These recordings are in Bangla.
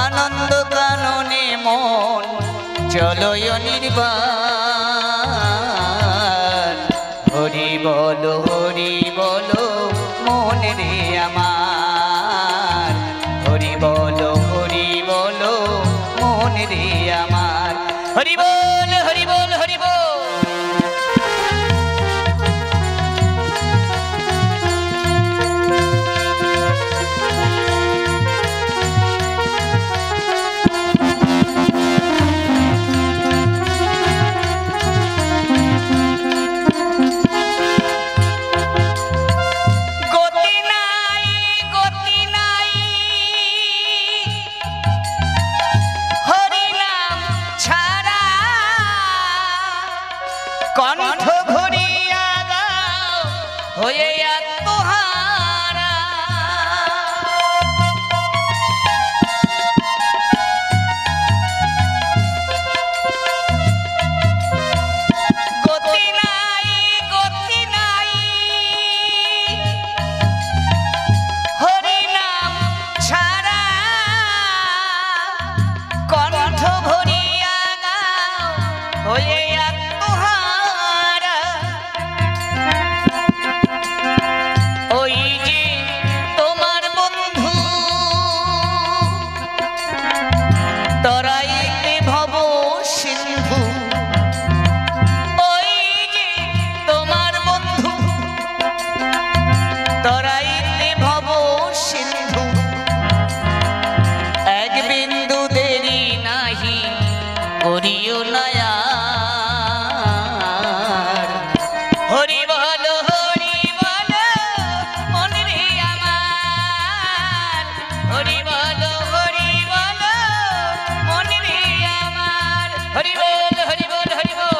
আনন্দ কাননে মন চলয় নির্বাণ। হরি বলো মন রে আমার, হরি বলো মন রে আমার। হরি বল হরি বল হরি বল। কণ্ঠ ভরিয়া গাও হয়ে আত্মহারা, গতি নাই হরি নাম ছাড়া। কণ্ঠ ভরিয়া গাও হয়ে তরাইতে ভব সিন্ধু। এক বিন্দু দেরি নাহি করিও নয়ার। হরি বল মন রে আমার, হরি বল মন রে আমার। হরি বল হরি বল হরি বল।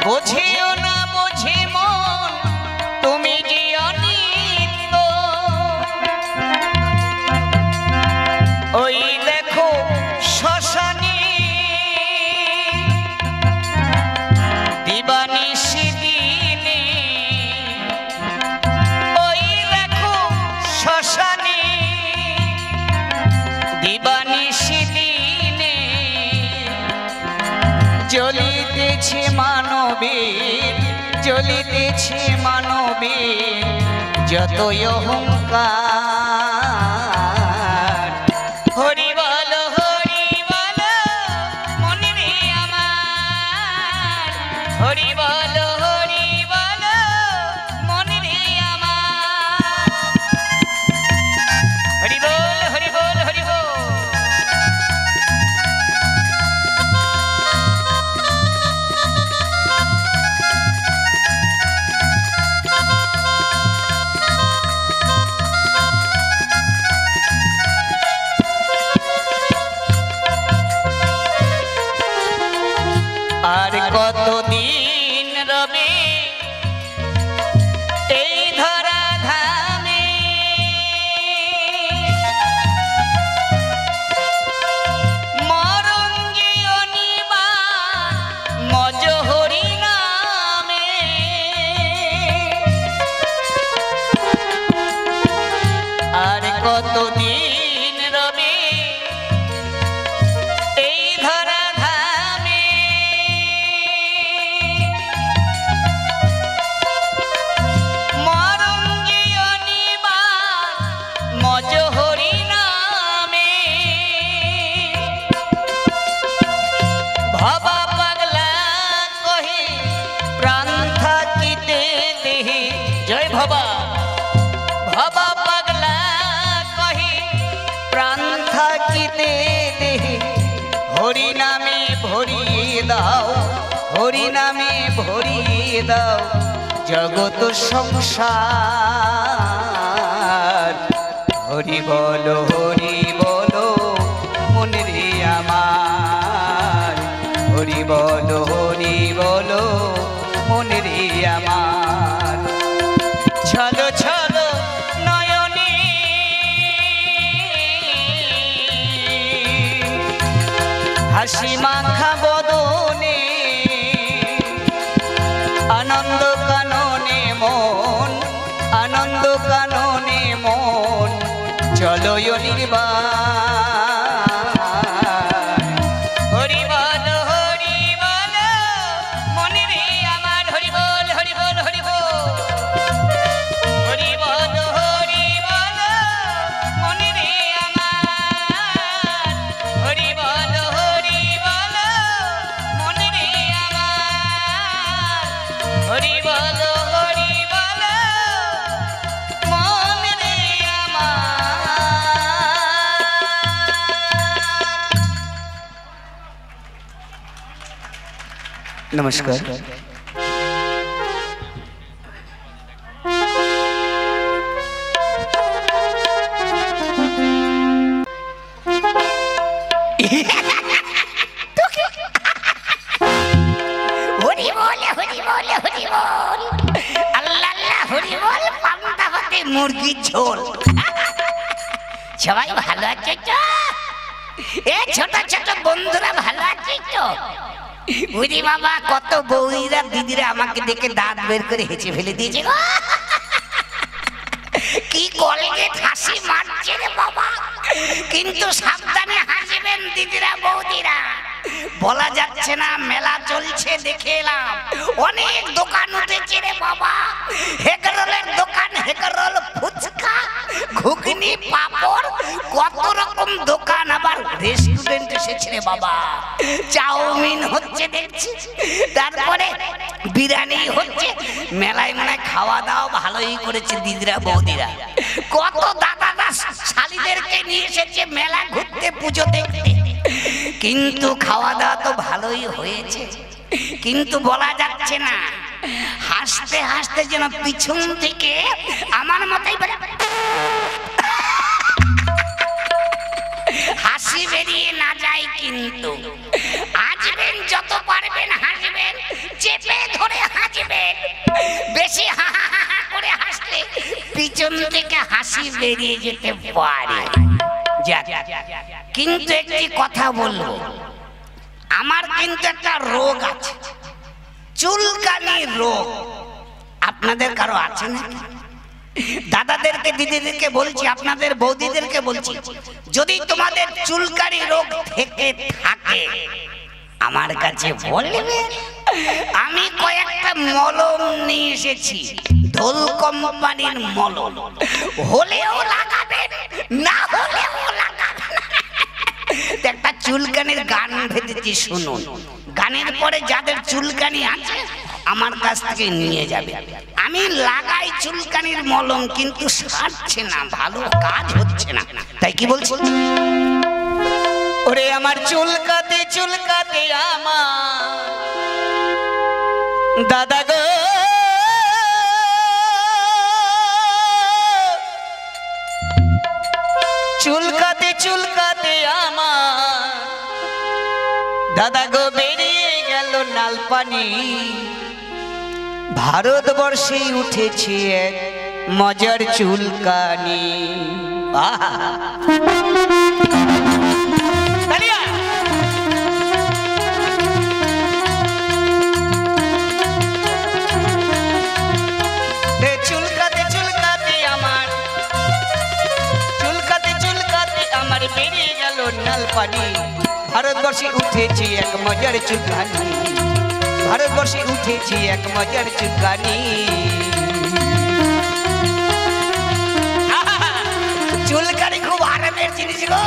বুঝিও না বুঝি মন তুমি যে অনিত্য। ওই দেখো শ্মশানে দিবানিশি দিনে, ওই দেখো শ্মশানে দিবানিশি দিনে জ্বলিতেছে মানবীর, জ্বলিতেছে মানবীর যতই অহংকার। হরি বল মন রে আমার, হরি বল মন রে আমার। হরি বল হরি বল হরি বল। আর কতদিন রবে এই ধরা ধামে, মরঙ্গি অনিবার মজ হরি নামে। আর কতদিন রবে এই ধরা ধামে, প্রাণ থাকিতে দেহি জয় ভবা ভবা পাগলা কহি প্রাণ থাকিতে দেহি হরি নামে ভরিয়ে দাও হরি নামে ভরিয়ে দাও জগত সংসার হরি বলো মনে রে আমার হরি বলো মনে রে আমার ছলো ছলো নয়নে হাসি মাখা বদনে আনন্দ কাননে মন চলো নির্বাণ হরি বল মনে রে আমার হরি বল হরি বল হরি বল হরি বল মনে রে আমার হরি বল মনে রে আমার হরি বল नमस्कार मुर्गी झोल सबाई भालो आछो तो ए छोटो छोटो बंधुरा भालो आछो तो बुझी बाबा कत बउरा दीदीरा आमाके देखे दाँत बेर करे हेचे फेले दिएछे गो कि कलगेट हासि मारछे रे बाबा किन्तु साबधाने हासबेन दीदीरा बौदिरा বলা যাচ্ছে না মেলা চলছে দেখে এলাম অনেক দোকান উঠেছে রে বাবা হেকরোলের দোকান হেকরোল ফুচকা ঘুগনি পাপড় কত রকম দোকান আবার রেস্টুরেন্ট এসেছে রে বাবা চাউমিন হচ্ছে দেখছি তারপরে বিরিয়ানি হচ্ছে মেলায় মেলায় খাওয়া দাওয়া ভালোই করেছে দিদিরা বৌদিরা কত দাদারা শালীদেরকে নিয়ে এসেছে মেলা ঘুরতে পুজো দেখতে কিন্তু খাওয়া দাওয়া তো ভালোই হয়েছে কিন্তু বলা যাচ্ছে না হাসতে হাসতে যেন পিছন থেকে আমার মাথায় হাসি বেরিয়ে না যায় কিন্তু হাসবেন যত পারবেন হাসবেন চেপে ধরে হাসবেন বেশি হা হা হা করে হাসলে পিছন থেকে হাসি বেরিয়ে যেতে পারে কিন্তু একটি কথা বলবো আমার কিন্তু একটা রোগ আছে চুলকানি রোগ আপনাদের কারো আছে না দাদাদেরকে দিদিদেরকে বলছি আপনাদের বৌদিদেরকে বলছি যদি তোমাদের চুলকানি রোগ থেকে থাকে আমার কাছে বলবে আমি কয়েকটা মলম নিয়ে এসেছি ঢোল কোম্পানির মলম হলেও লাগাবেন না হলেও লাগাবেন একটা চুলকানির গান ভেবেছি শুনুন গানের পরে যাদের চুলকানি আছে আমার কাছ থেকে নিয়ে যাবে আমি লাগাই চুলকানির মলম কিন্তু সারছে না ভালো কাজ হচ্ছে না তাই কি বলছি ওরে আমার চুলকাতে চুলকাতে আমার দাদা গো চুলকাতে চুলকাতে আমার দাদা গো বেরিয়ে গেল নাল পানি ভারতবর্ষে উঠেছে এক মজার চুলকানি চুলকাতে চুলকাতে আমার চুলকাতে চুলকাতে আমার বেরিয়ে গেল নাল পানি ভারতবর্ষে উঠেছে এক মজার চুলকানি ভারতবর্ষে উঠেছে এক মজার চুলকানি চুলকানি খুব আরামের জিনিস গো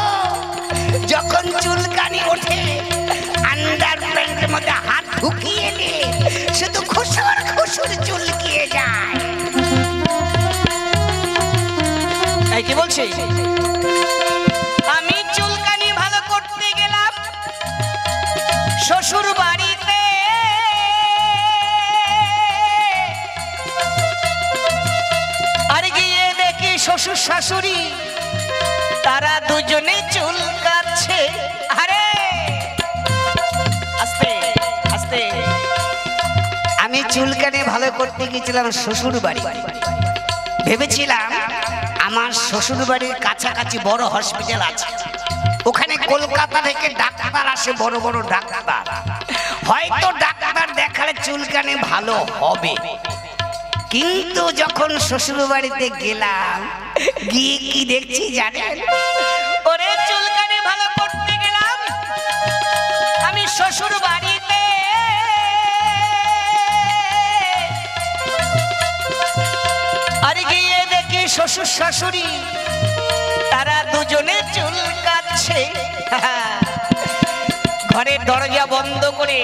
যখন চুলকানি ওঠে আন্ডার প্যান্টের মধ্যে হাত ঢুকিয়ে দিয়ে শুধু খুশি আমি চুলকানি ভালো করতে গেলাম শ্বশুর বাড়িতে, আর গিয়ে দেখি শ্বশুর শাশুড়ি তারা দুজনে চুলকাচ্ছে। আরে আস্তে আস্তে, আমি চুলকানি ভালো করতে গেছিলাম শ্বশুর বাড়ি। ভেবেছিলাম আমার শ্বশুর বাড়ির কাছাকাছি বড় হসপিটাল আছে, ওখানে কলকাতা থেকে ডাক্তার আসে, বড় বড় ডাক্তার, হয়তো ডাক্তার দেখালে চুলকানি ভালো হবে। কিন্তু যখন শ্বশুর বাড়িতে গেলাম, গিয়ে কি দেখছি জানেন? ওরে চুলকানি ভালো করতে গেলাম আমি শ্বশুর বাড়িতে, আর গিয়ে দেখি শ্বশুর শাশুড়ি তারা দুজনে চুলকাচ্ছে। ঘরের দরজা বন্ধ করে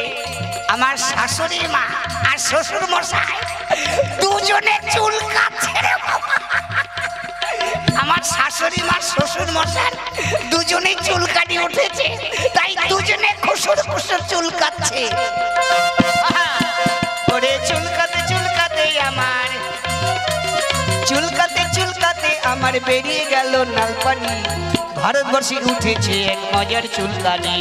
আমার শাশুড়ি মা আর শ্বশুর মশাই দুজনে চুলকাচ্ছে রে বাবা। আমার শাশুড়ি মা শ্বশুর মশাই দুজনেই চুলকানি উঠেছে, তাই দুজনে খুশুর খুশুর চুলকাচ্ছে। ওরে চুলকাতে চুলকাতে আমার, চুলকাতে চুলকাতে আমার বেরিয়ে গেল নালপানি। ভারতবর্ষে উঠেছে এক মজার চুলকানি।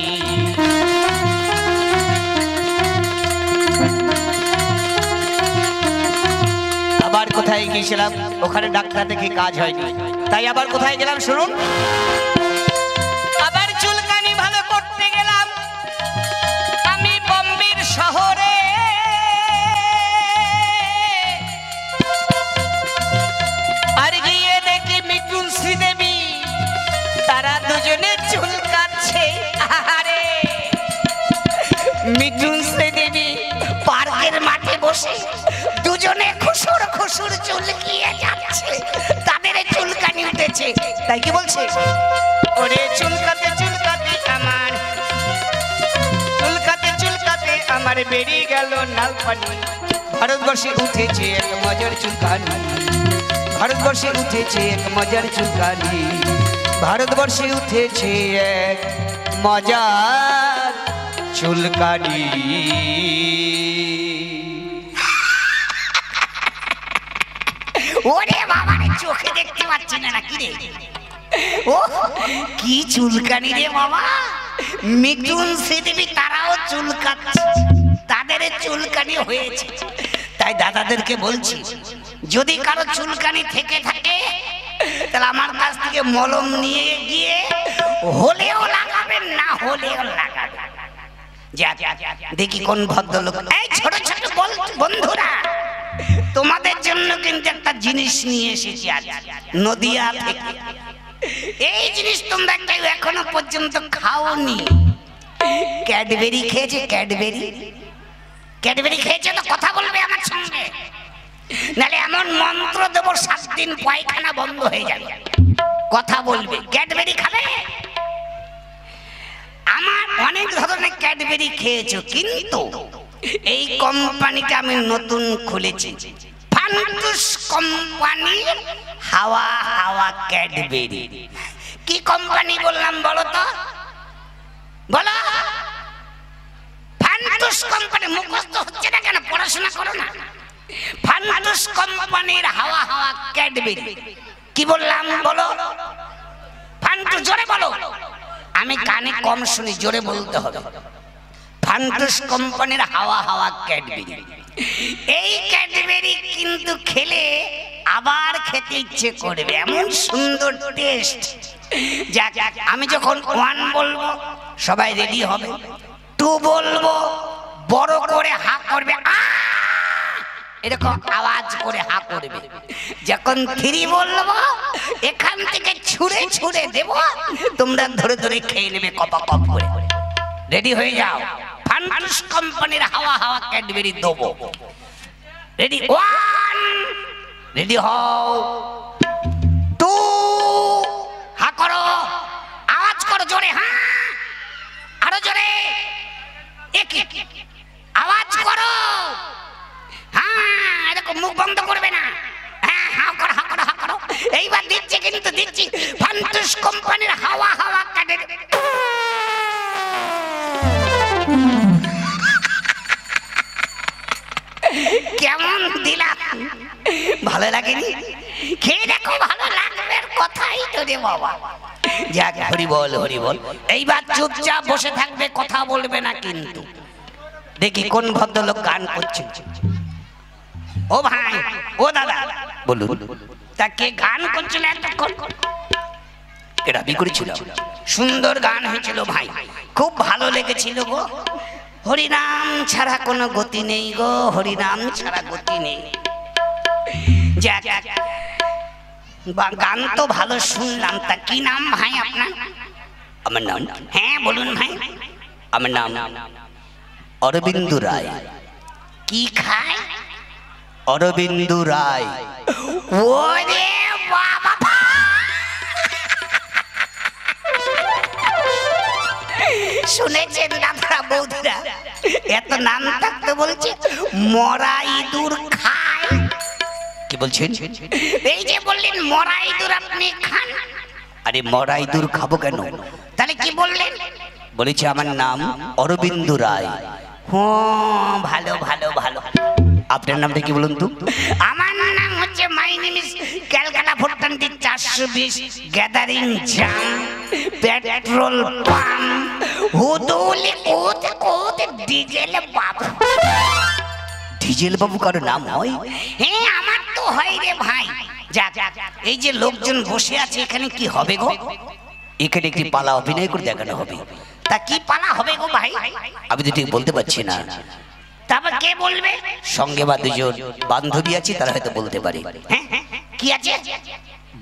আবার কোথায় গিয়েছিলাম, ওখানে ডাক্তার দেখে কাজ হয়নি, তাই আবার কোথায় গেলাম শুনুন। আবার চুলকানি ভালো করতে গেলাম আমি বম্বের শহরে, আর গিয়ে দেখি মিঠুন শ্রীদেবী তারা দুজনে চুলকাচ্ছে। আরে মিঠুন শ্রীদেবী পার্কের মাঠে বসে দুজনে খুশুর খুশুর চুলকিয়ে যাচ্ছে, তাদের চুলকানি উঠেছে। তাই কি বলছে? ওরে চুলকাতে চুলকাতে আমার, চুলকাতে চুলকাতে আমার বেরিয়ে গেল নালপানি। ভারতবর্ষে উঠেছে এক মজার চুলকানি, ভারতবর্ষে উঠেছে এক মজার চুলকানি, ভারতবর্ষে উঠেছে এক মজার চুলকানি। ওরে বাবা রে, চোখে দেখতে পাচ্ছি না নাকি রে? ও কি চুলকানি রে বাবা! মিঠুন শ্রীদেবী তারাও চুলকাচ্ছে, তাদের চুলকানি হয়েছে। তাই দাদাদেরকে বলছি, যদি কারো চুলকানি থেকে থাকে তাহলে আমার কাছ থেকে মলম নিয়ে গিয়ে হলেও লাগাবেন, না হলেও লাগাবেন। দেখি কোন ভদ্রলোক। এই ছোট ছোট বন্ধুরা, তোমাদের জন্য কিন্তু একটা জিনিস নিয়ে এসেছি আজ নদিয়া থেকে। এই জিনিস তোমরা কেউ এখনো পর্যন্ত খাওনি। ক্যাডবেরি খেয়েছে? ক্যাডবেরি, ক্যাডবেরি খেয়েছে তো কথা বলবে আমার সঙ্গে, নালে এমন মন্ত্র দেব 7 দিন পায়খানা বন্ধ হয়ে যাবে। কথা বলবে। ক্যাডবেরি খাবে? আমার অনেক ধরনের ক্যাডবেরি খেয়েছো, কিন্তু এই কোম্পানিটা আমি নতুন খুলেছি, ফান্টুস কোম্পানির হাওয়া হাওয়া ক্যাডবেরি। কি কোম্পানি বললাম বলো তো? বলো। ফান্টুস কোম্পানি। মুখস্থ হচ্ছে না কেন? পড়াশোনা করো না। ফান্টুস কোম্পানির হাওয়া হাওয়া ক্যাডবেরি। কি বললাম বলো? ফান্টুস, জোরে বলো। আমি কানে কম শুনি, জোরে বলতে হবে। ফান্টুস কোম্পানির হাওয়া হাওয়া ক্যাডবেরি। এই ক্যাডবেরি কিন্তু খেলে আবার খেতে ইচ্ছে করবে, এমন সুন্দর টেস্ট। যাক, আমি যখন 1 বলবো সবাই রেডি হবে, 2 বলবো বড় করে হা করবে, এরকম আওয়াজ করে হা করবে। যখন 3 বলবো এখান থেকে ছুঁড়ে ছুঁড়ে দেব, তোমরা ধরে ধরে খেয়ে নেবে কপা কপ করে। রেডি হয়ে যাও। ফান্টুস কোম্পানির হাওয়া হাওয়া ক্যাডবেরি দেবো। রেডি? 1, রেডি হও। 2, হা করো, আওয়াজ করো জোরে, হ্যাঁ আরো জোরে, আওয়াজ করো, হ্যাঁ এরকম মুখ বন্ধ করবে না, হ্যাঁ হা করো হা করো হা করো। এইবার দিচ্ছি কিন্তু দিচ্ছি ফান্টুস কোম্পানির হাওয়া হাওয়া কাটে। কেমন দিলাম? ভালো লাগেনি? খেয়ে দেখো, ভালো লাগবে কথাই তো রে বাবা। যাক, হরি বল হরি বল। এইবার চুপচাপ বসে থাকবে, কথা বলবে না কিন্তু। দেখি কোন ভদ্রলোক গান করছে। ও ভাই, ও দাদা, বলুন তা কে গান করছিল এতক্ষণ? এটা বি করেছিল, সুন্দর গান হয়েছিল ভাই, খুব ভালো লেগেছিল গো। হরিনাম ছাড়া কোনো গতি নেই গো, হরিনাম ছাড়া গতি নেই। যাক, গান তো ভালো শুনলাম। তা কি নাম ভাই আপনার? আমার নাম? হ্যাঁ বলুন ভাই। আমার নাম অরবিন্দু রায়। কি খায়? অরবিন্দু রায়। ওরে বাবা, শুনেছেন দাদা বৌদিরা, এত নাম থাকতে বলছে মরা ইঁদুর খায়। কি বলছেন? এই যে বললেন মরা ইঁদুর আপনি খান। আরে মরা ইঁদুর খাবো কেন? তাহলে কি বললেন? বলেছে আমার নাম অরবিন্দু রায়। হ্যাঁ, ভালো ভালো ভালো। আপনার নামটা কি বলুন তো? আমার নাম হচ্ছে my name is Calcutta 420 gathering জাম পেট্রোল পাম্প হুদুলি কোত কোত ডিজেল বাবু। ডিজেল বাবু কারো নাম হয়? হ্যাঁ, আমার তো হয় রে ভাই। যাক, এই যে লোকজন বসে আছে এখানে কি হবে গো? এখানে একটি পালা অভিনয় করে দেখানো হবে। তা কি পালা হবে গো ভাই? আমি তো ঠিক বলতে পারছি না। তারপর কে বলবে? সঙ্গে বা দুজন বান্ধবী আছে, তারা হয়তো বলতে পারে। হ্যাঁ, কি আছে?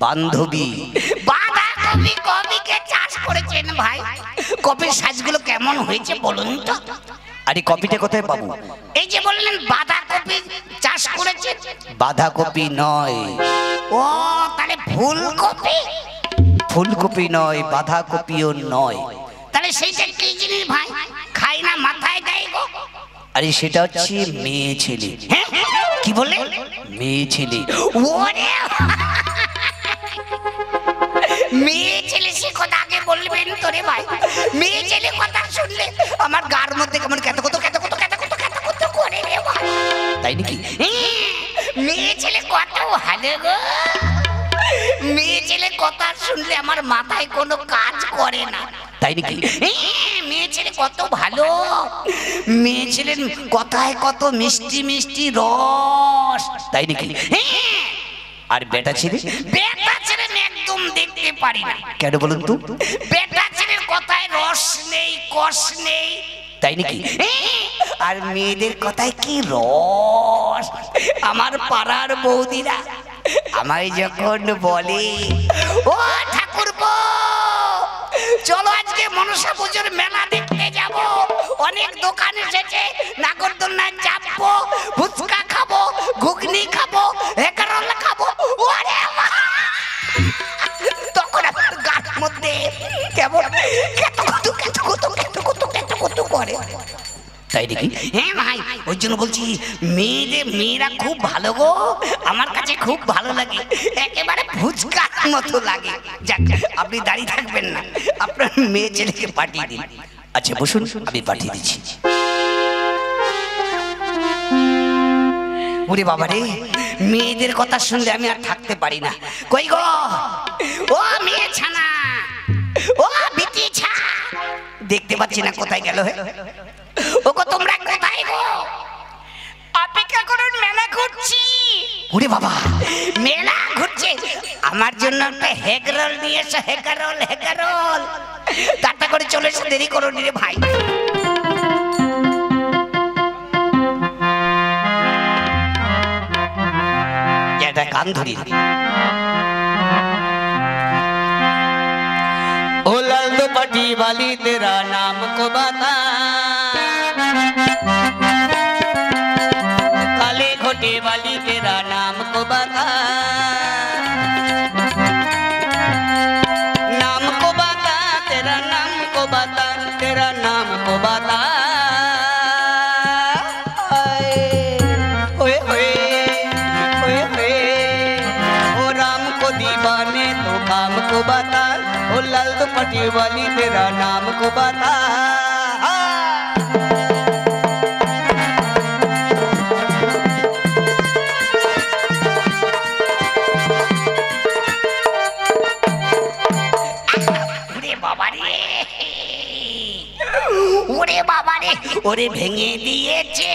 বান্ধবী। বাঁধাকপি কপিকে চাষ করেছেন ভাই? কপির সাইজগুলো কেমন হয়েছে বলুন তো? আরে কপিটা কোথায় পাবো? এই যে বললেন বাঁধাকপি চাষ করেছেন। বাঁধাকপি নয়। ও, তাহলে ফুলকপি? ফুলকপি নয়, বাঁধাকপিও নয়। তাহলে সেইটা কি জিনিস ভাই? খাই না, মাথায় দেয় গো। আরে সেটা হচ্ছে মেয়ে ছেলে। কি বলে? মেয়ে ছেলে। ওরে মেয়ে ছেলে, সে কথা আগে বলবেন তো রে ভাই। মেয়ে ছেলে কথা শুনলে আমার গার মধ্যে কেমন কত কত কত কত কত কত কত কত করে রে ভাই। তাই নাকি? মেয়ে ছেলে কত ভালো গো। মেয়ে ছেলে কথা শুনলে আমার মাথায় কোনো কাজ করে না। তাই নাকি? মেয়ে ছেলে কত ভালো। মেয়ে ছেলের কথায় কত মিষ্টি মিষ্টি রস। তাই নাকি? আর বেটা ছেলে? বেটা ছেলে একদম দেখতে পারি না। কেন বলুন তো? বেটা ছেলের কথায় রস নেই, কষ নেই। তাই নাকি? আর মেয়েদের কথায় কি রস। আমার পাড়ার বৌদিরা আমায় যখন বলে, ও ঠাকুরপো চলো আজকে মনসা পুজোর মেলা দেখতে যাব, অনেক দোকান এসেছে, নাগরদোলনায় চাপবো, ফুচকা খাবো, ঘুগনি খাবো, হেকারল খাবো, ওরে তখন আমার গার মধ্যে কেমন করে। তাই দেখি? হ্যাঁ ভাই, ওই জন্য বলছি মেয়েরা খুব ভালো গো, আমার কাছে খুব ভালো লাগে, একেবারে ফুচকার মতো লাগে। যাক, আপনি দাঁড়িয়ে থাকবেন না, আপনার মেয়ে ছেলেকে পাঠিয়ে দিন। আচ্ছা বসুন, আমি পাঠিয়ে দিচ্ছি। ওরে বাবা রে, মেয়েদের কথা শুনলে আমি আর থাকতে পারি না। কই গো ও মেয়ে ছানা, ও বিটি ছা, দেখতে পাচ্ছি না, কোথায় গেল? ওগো তোমরা কোথায় গো? অপেক্ষা করুন, মেলা ঘুরছি। ওরে বাবা, মেলা ঘুরছে? আমার জন্য একটা হেগরোল নিয়ে এসো, হেগরোল হেগরোল। তাড়াতাড়ি করে চলে এসো, দেরি করো নি রে ভাই। এটা গান ধরি। ओ लाल दुपट्टी वाली तेरा नाम को बता, काले घोटे वाली तेरा नाम को बता, नाम को बता, तेरा नाम को बता, तेरा नाम को बता। ओए ओए ओए ओए, ओ राम को दीवा को बता, ओ लाल दुपट्टे वाली तेरा नाम को बता। ওরে বাবা রে, ওরে ভেঙে দিয়েছে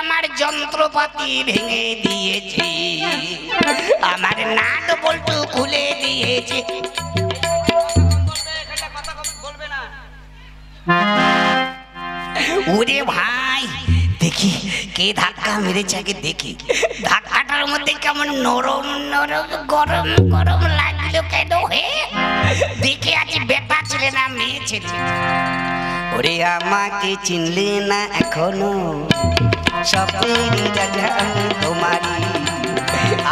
আমার যন্ত্রপাতি, ভেঙে দিয়েছে আমার নাট বল্টু খুলে দিয়েছে। ওরে ভাই দেখি কে ধাক্কা মেরেছে, আগে দেখি ধাক্কাটার মধ্যে কেমন নরম নরম গরম গরম লাগলো কেন হে, দেখে আজ বেটা ছেলে না মেয়ে ছেলে। ওরে আমাকে চিনলে না এখনো, স্বপ্নেরই রাজা আমি তোমারি।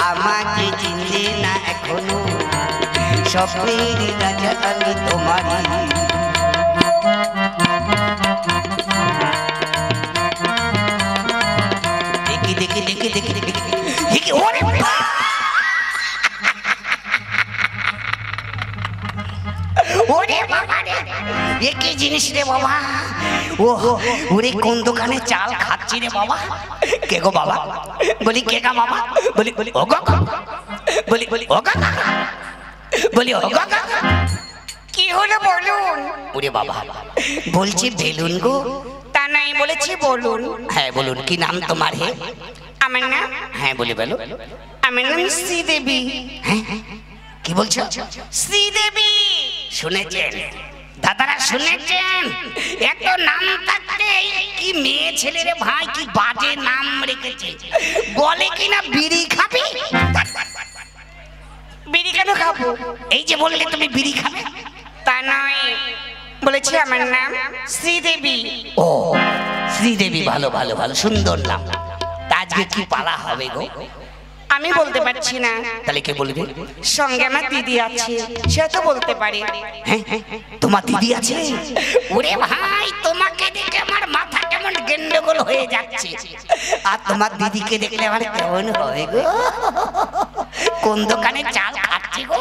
আমাকে চিনলে না এখনো, স্বপ্নেরই রাজা আমি তোমারি। দেখি দেখি দেখি দেখি দেখি দেখি ওরে ওরে বাবা রে, এ কি জিনিস রে বাবা? ও ওরে কোন দোকানে চাল খাচ্ছি রে বাবা? কে গো বাবা? বলি কে গা বাবা? বলি বলি ও গো, বলি বলি ও গা, বলি ও গা। কি হলো বলুন? ওরে বাবা বলছি বেলুন গো। তা নাই বলেছি বলুন। হ্যাঁ বলুন, কি নাম তোমার হে? আমার নাম? হ্যাঁ বলি বলো। আমার নাম শ্রীদেবী। হ্যাঁ কি বলছো? শ্রীদেবী। শুনেছেন দাদারা, শুনেছেন? এত নাম থাকতে কি মেয়ে ছেলের ভাই কি বাজে নাম রেখেছে। বলে কিনা বিড়ি খাবি। বিড়ি কেন খাবো? এই যে বললে তুমি বিড়ি খাবে। তা নয়, বলেছি আমার নাম শ্রীদেবী। ও শ্রীদেবী, ভালো ভালো ভালো, সুন্দর নাম। তা আজকে কি পালা হবে গো? আমি বলতে পারছি না। তাহলে কে বলবে? সঙ্গে আমার দিদি আছে, সে তো বলতে পারে। হ্যাঁ তোমার দিদি আছে? ওরে ভাই তোমাকে দেখে আমার মাথা কেমন গন্ডগোল হয়ে যাচ্ছে। আর তোমার দিদিকে দেখলে আমার কেমন হয় গো? কোন দোকানে চাল খাচ্ছি গো?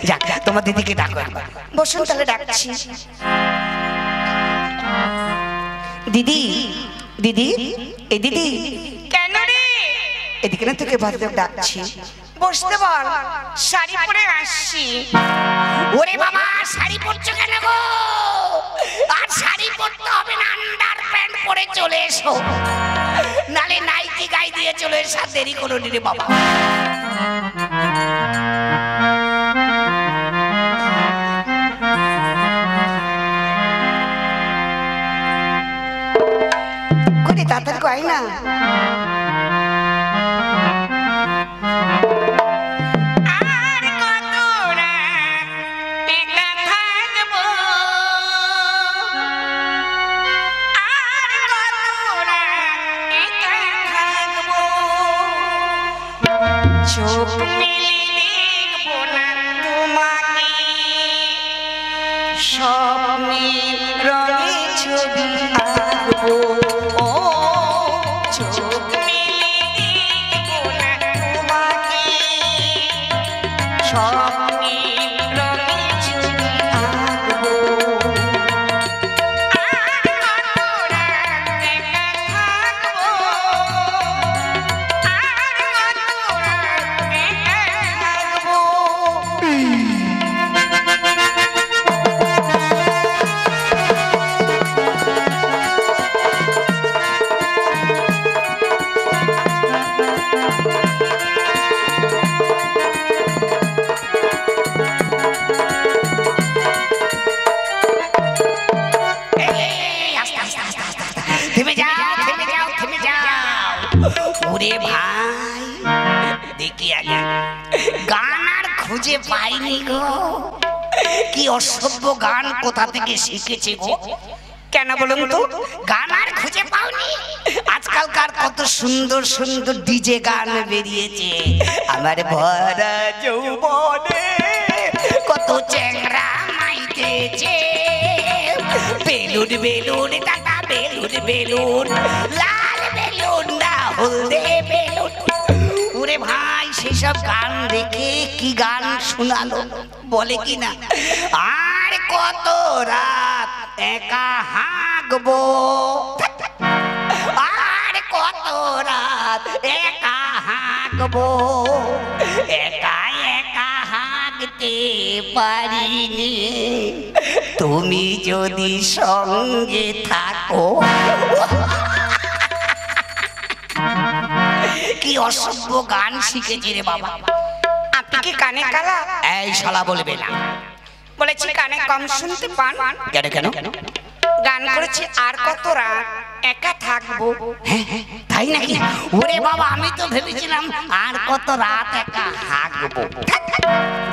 যাক তোমার দিদিকে ডাকো। বসুন তাহলে ডাকছি। দিদি দিদি, এই দিদি। কেন রে? এদিকে না তোকে ভদ্র ডাকছি। বসতে বল, শাড়ি পরে আসছি। ওরে বাবা শাড়ি পরছো কেন গো? আর শাড়ি পরতে হবে না, আন্ডার প্যান্ট পরে চলে এসো, নালে নাইটি গায়ে দিয়ে চলে এসো। দেরি করো রে বাবা। কোথায় তাড়াতাড়ি কই না? চোখ মেলে দেখবো না তোমাকে, স্বপ্নের রঙে ছবি আঁকবো। ও চোখ মেলে দেখবো না তোমাকে, স্বপ্নের রঙে ছবি আঁকবো। ওরে ভাই দেখি আগে গান আর খুঁজে পাইনি গো। কি অসভ্য গান কোথা থেকে শিখেছে গো? কেন বলুন তো? গান আর খুঁজে পাওনি? আজকালকার কত সুন্দর সুন্দর ডিজে গান বেরিয়েছে। আমার ভরা যৌবনে কত চ্যাংড়া মাইতেছে। বেলুন বেলুন টাটা বেলুন বেলুন, লাল বেলুন না হলদে বেলুন। ওরে ভাই সেই এইসব গান দেখে কি গান শোনালো বলে কি না, আর কত রাত একা হাঁকবো, আর কত রাত একা হাঁকবো, একা একা হাঁকতে পারিনি, তুমি যদি সঙ্গে থাকো। কি অসভ্য গান শিখেছি রে বাবা। আপনি কি কানে কালা? এই শালা বলবে না। বলেছি কানে কম শুনতে পান? কেন কেন? গান করেছি আর কত রাত একা থাকবো। তাই নাকি? ওরে বাবা, আমি তো ভেবেছিলাম আর কত রাত একা হাঁকবো।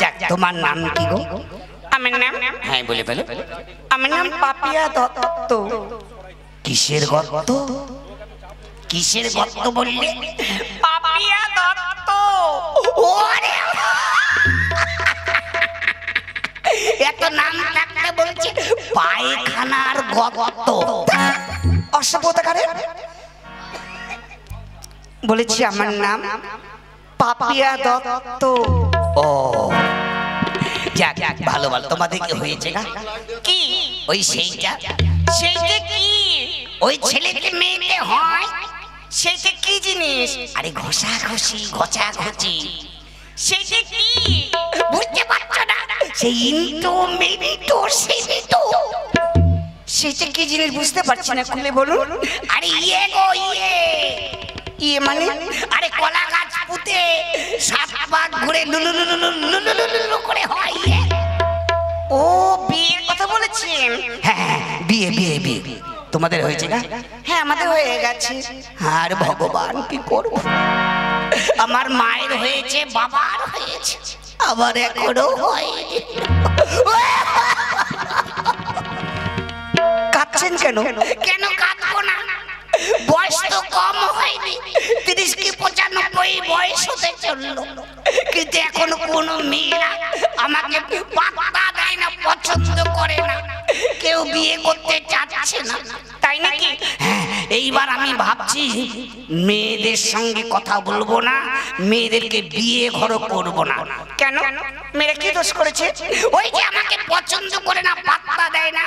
যাক, তোমার নাম কি গো? আমার নাম? হ্যাঁ বলে ফেলো। আমার নাম পাপিয়া দত্ত। কিসের গর্ত? কিসের গর্ত বললে? পাপিয়া দত্ত। ওরে এত নাম থাকতে বলছে পায়খানার গর্ত। অসভ্যতা করে। বলেছি আমার নাম পাপিয়া দত্ত। ও যাক যাক, ভালো ভালো। তোমাদের কি হয়েছে না? কি? ওই সেইটা সেইটা কি? ওই ছেলেকে মেয়েতে হয়। সেইটা কি জিনিস? আরে ঘষা ঘষি, ঘষা ঘষি। সেইটা কি? বুঝতে পারছো না? সেই ইন্টো মেরিটো সেরিটো। সেইটা কি জিনিস বুঝতে পারছি না, খুলে বলুন। আরে ইয়ে গো ইয়ে। ইয়ে মানে? আরে কলা গাছ পুঁতে 7 পাক ঘুরে লুলু লুলু লুলু লুলু করে হয় ইয়ে। ও, বিয়ের কথা বলেছেন? হ্যাঁ, বিয়ে বিয়ে বিয়ে। তোমাদের হয়েছে না? হ্যাঁ, আমাদের হয়ে গেছে। আর ভগবান কি করব, আমার মায়ের হয়েছে, বাবার হয়েছে, আবার এখনো হয়নি। কাঁদছেন কেন? কেন কাঁদবো না? বয়স তো কম হয়নি, 30 কি 95 বয়স হতে চললো, কিন্তু এখনো কোনো মেয়েরা আমাকে পাত্তা দেয় না, পছন্দ করে না, কেউ বিয়ে করতে চাচ্ছে না। তাই নাকি? হ্যাঁ, এইবার আমি ভাবছি মেয়েদের সঙ্গে কথা বলবো না, মেয়েদেরকে বিয়ে ঘরও করবো না। কেন? মেয়েরা কি দোষ করেছে? ওই যে আমাকে পছন্দ করে না, পাত্তা দেয় না।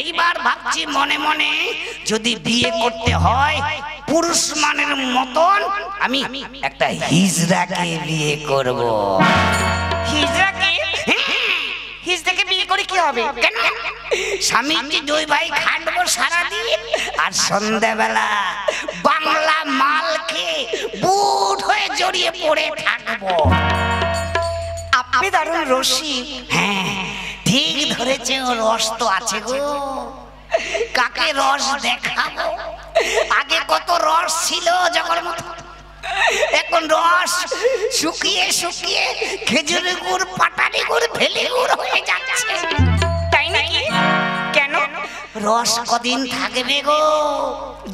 এইবার ভাবছি মনে মনে, যদি বিয়ে করতে হয় পুরুষ মানের মতন, আমি একটা হিজড়াকে বিয়ে করব। হিজড়াকে? হিজড়াকে বিয়ে করে কি হবে? কেন? স্বামীজি 2 ভাই খাটবো সারাদিন, আর সন্ধ্যাবেলা বাংলা মাল খেয়ে বুট হয়ে জড়িয়ে পড়ে থাকবো। আপনি দারুণ রসিক। হ্যাঁ, ঠিক ধরেছে, ও রস তো আছে গো। কাকে রস দেখাবো? আগে কত রস ছিল জগর মতো, এখন রস শুকিয়ে শুকিয়ে খেজুরি গুড়, পাটালি গুড়, ভেলি গুড় হয়ে যাচ্ছে। তাই নাকি? কেন? রস কদিন থাকবে গো?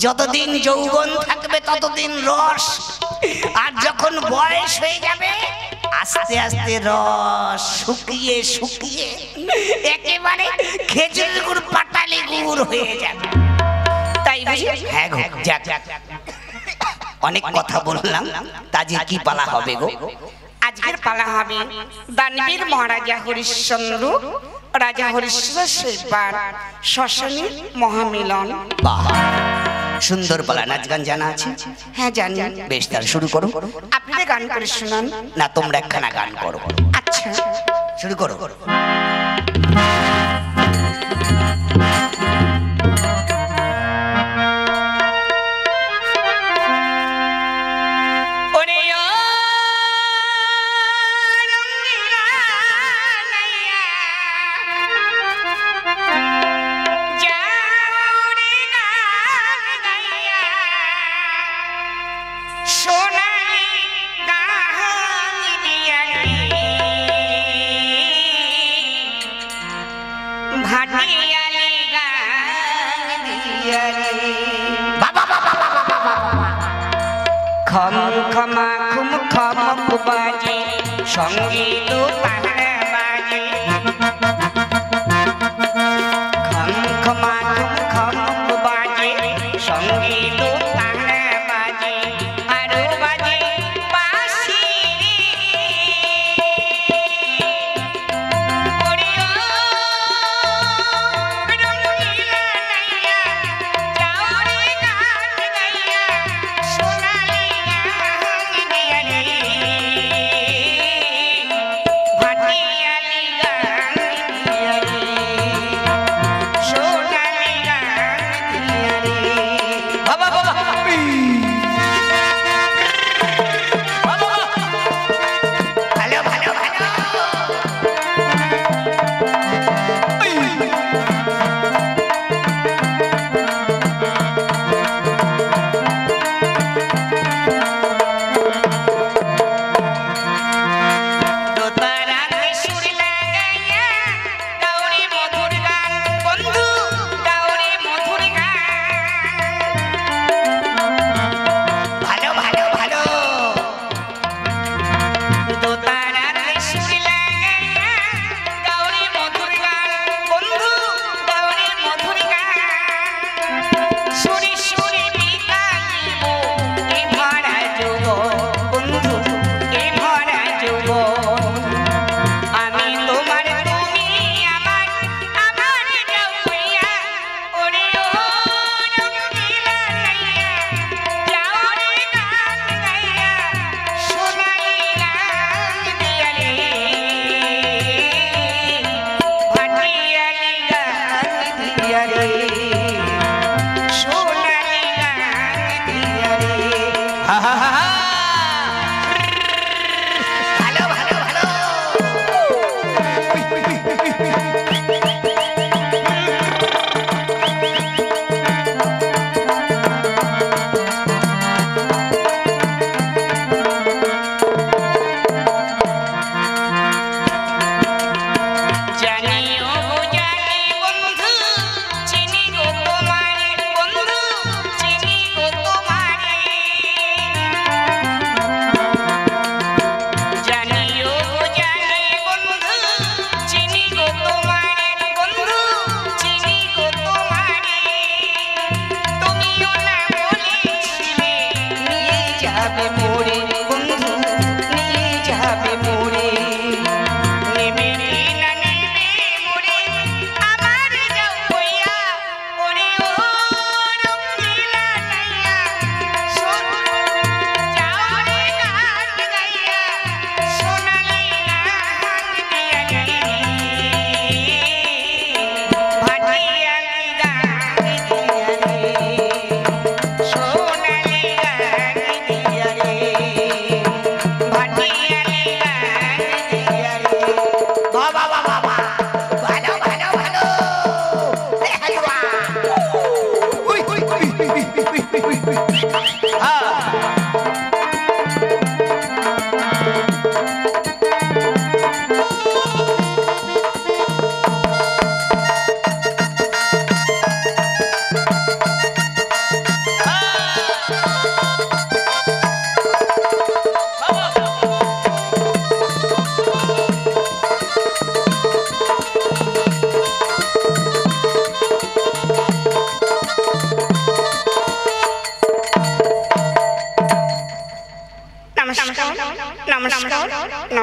যতদিন যৌবন থাকবে ততদিন রস, আর যখন বয়স হয়ে যাবে আস্তে আস্তে রস শুকিয়ে শুকিয়ে একেবারে খেজুর গুড়, পাটালি গুড় হয়ে যাবে। তাই বুঝি? হ্যাঁ গো, যাক যাক, অনেক কথা বললাম, তাজে কি পালা হবে গো? আজকের পালা হবে দানবীর মহারাজা হরিশ্চন্দ্র, রাজা হরিশ্চন্দ্র সেবার শ্মশানী মহামিলন। বাহ, সুন্দর পালা। নাচ গান জানা আছে? হ্যাঁ জানি। বেশ, তাহলে শুরু করো। আপনাদের গান করে শোনান। না, তোমরা একখানা গান করো। আচ্ছা, শুরু করো। ওরে ও রঙ্গিলা নাইয়া, যাও রে গান গাইয়া, সোনালি গান দিয়া রে, ভাটিয়ালি গান দিয়া রে। খম খমা খুম খমক বাজে, সঙ্গীত তাহারা বাজে। খম খমা খুম খমক বাজে, সঙ্গীত তাহারা বাজে। আরো বাজে বাঁশি রে,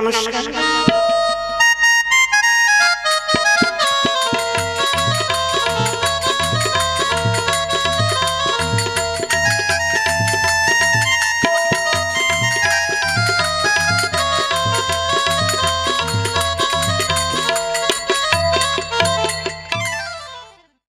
নমস্কার।